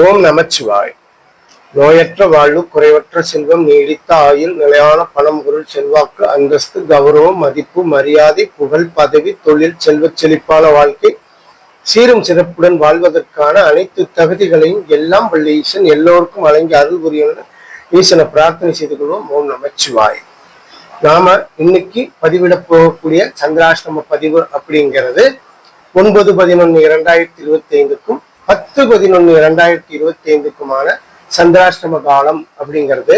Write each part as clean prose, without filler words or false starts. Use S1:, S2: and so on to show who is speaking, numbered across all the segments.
S1: ஓம் நமச்சிவாய். நோயற்ற வாழ்வு, குறைவற்ற செல்வம், நீடித்த ஆயுள், நிலையான பணம், பொருள், செல்வாக்கு, அந்தஸ்து, கௌரவம், மதிப்பு, மரியாதை, புகழ், பதவி, தொழில், செல்வச் செழிப்பான வாழ்க்கை, சீரும் சிறப்புடன் வாழ்வதற்கான அனைத்து தகுதிகளையும் எல்லாம் வல்ல ஈசன் எல்லோருக்கும் வழங்கி அருள் புரியணும் ஈசனை பிரார்த்தனை செய்து கொள்வோம். ஓம் நமச்சிவாய். நாம இன்னைக்கு பதிவிட போகக்கூடிய சந்திராஷ்டம பதிவு அப்படிங்கிறது 9/11/2025க்கும் 10/11/2025க்குமான சந்திராஷ்டம காலம் அப்படிங்கிறது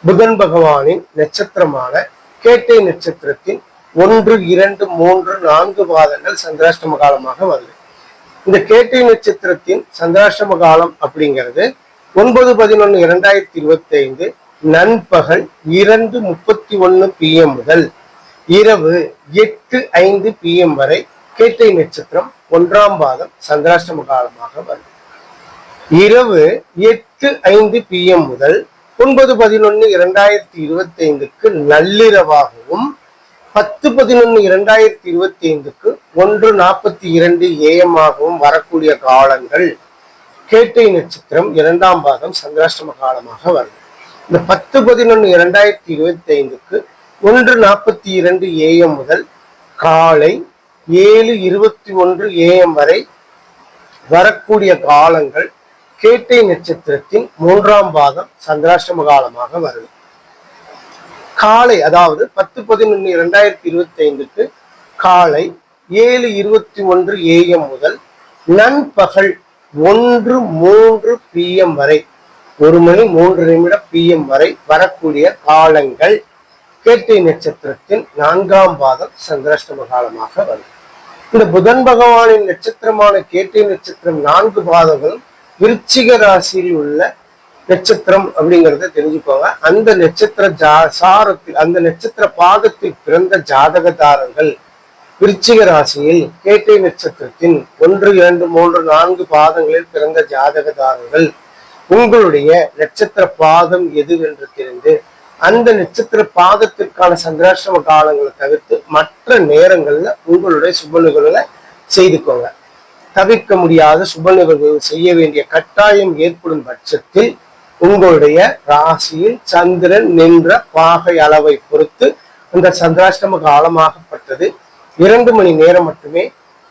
S1: புதன் பகவானின் நட்சத்திரமான கேட்டை நட்சத்திரத்தின் 1, 2, 3, 4 பாதங்கள் சந்திராஷ்டம காலமாக வருது. இந்த கேட்டை நட்சத்திரத்தின் சந்திராஷ்டம காலம் அப்படிங்கிறது 9/11/2025 நண்பகல் 2:31 PM முதல் இரவு 8:05 PM வரை கேட்டை நட்சத்திரம் 1ஆம் பாதம் சந்திராஷ்டம காலமாக வருது. இரவு 8:05 PM முதல் 9/11/2025க்கு நள்ளிரவாகவும் 10/11/2025க்கு 1:42 AM ஆகவும் வரக்கூடிய காலங்கள் கேட்டை நட்சத்திரம் 2ஆம் பாதம் சந்திராஷ்டம காலமாக வருது. இந்த 10/11/2025க்கு 1:42 AM முதல் காலை 7:21 AM வரை வரக்கூடிய காலங்கள் கேட்டை நட்சத்திரத்தின் 3ஆம் பாதம் சந்திராஷ்டம காலமாக வருது. காலை அதாவது 10/11/2025க்கு காலை 7:21 AM முதல் நண்பகல் 1:03 PM வரை 1:03 PM வரை வரக்கூடிய காலங்கள் கேட்டை நட்சத்திரத்தின் 4ஆம் பாதம் சந்திராஷ்டம காலமாக வரும். இந்த புதன் பகவானின் நட்சத்திரமான கேட்டை நட்சத்திரம் 4 பாதங்களும் விருச்சிக ராசியில் உள்ள நட்சத்திரம் அப்படிங்கிறத தெரிஞ்சுக்கோங்க. அந்த நட்சத்திர சாரத்தில் அந்த நட்சத்திர பாதத்தில் பிறந்த ஜாதகதாரர்கள் விருச்சிக ராசியில் கேட்டை நட்சத்திரத்தின் 1, 2, 3, 4 பாதங்களில் பிறந்த ஜாதகதாரர்கள் உங்களுடைய நட்சத்திர பாதம் எதுவென்று தெரிந்து அந்த நட்சத்திர பாதத்திற்கான சந்திராஷ்டம காலங்களை தவிர்த்து மற்ற நேரங்கள்ல உங்களுடைய சுப நிகழ்வுகளை செய்துக்கோங்க. தவிர்க்க முடியாத சுப நிகழ்வுகள் செய்ய வேண்டிய கட்டாயம் ஏற்படும் பட்சத்தில் உங்களுடைய ராசியில் சந்திரன் நின்ற பாகை அளவை பொறுத்து அந்த சந்திராஷ்டம காலமாகப்பட்டது 2 மணி நேரம் மட்டுமே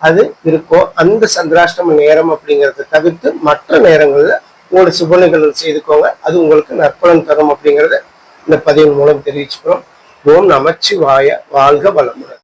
S1: அது இருக்கும். அந்த சந்திராஷ்டம நேரம் அப்படிங்கிறத தவிர்த்து மற்ற நேரங்கள்ல உங்களோட சுப நிகழ்வுகள் செய்துக்கோங்க. அது உங்களுக்கு நற்பலன் தரும் அப்படிங்கிறத இந்த பதிவின் மூலம் தெரிவிச்சுக்கிறோம். ஓம் நமச்சிவாய. வாழ்க வளமுடன்.